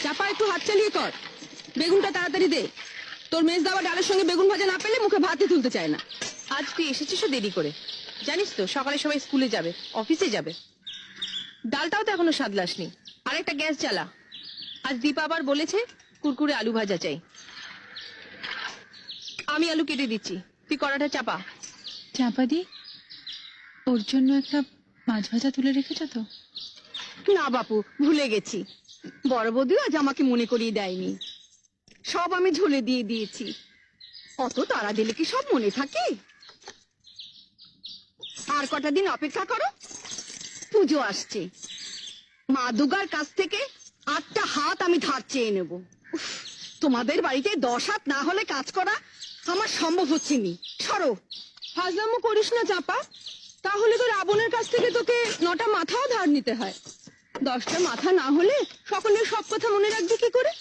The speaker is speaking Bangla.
চাপা, একটু হাত চালিয়ে কর, বেগুনটা তাড়াতাড়ি দে। তোর মেজ দাওয়া ডালের সঙ্গে বেগুন ভাজা না পেলে মুখে ভাতই তুলতে চায় না। আজ তুই এসেছিস দেরি করে, জানিস তো সকালে সবাই স্কুলে যাবে, অফিসে যাবে। ডালটাও তো এখনো সাদলাসনি। আর একটা গ্যাস জ্বালা। আজ দীপা আবার বলেছে কুরকুরে আলু ভাজা চাই। আমি আলু কেটে দিচ্ছি, তুই কড়াটা চাপা। চাপা দি, ওর জন্য একটা মাছ ভাজা তুলে রেখেছ তো? না বাপু, ভুলে গেছি। বড় বৌদিও আজ আমাকে মনে করিয়ে দেয়নি। সব আমি ঝুলে দিয়ে দিয়েছি। অত তাড়া দিলে কি সব মনে থাকে? আর কটা দিন অপেক্ষা করো, পুজো আসছে। মা দুর্গার কাছ থেকে 8টা হাত আমি ধার চেয়ে নেব। উফ, তোমাদের বাড়িতে 10 হাত না হলে কাজ করা আমার সম্ভব হচ্ছে নি। সরো। ফাজলামো করিস না চাপা, তাহলে তো রাবণের কাছ থেকে তোকে 9টা মাথাও ধার নিতে হয়। 10টা মাথা না হলে সকলের সব কথা মনে রাখবি কি করে?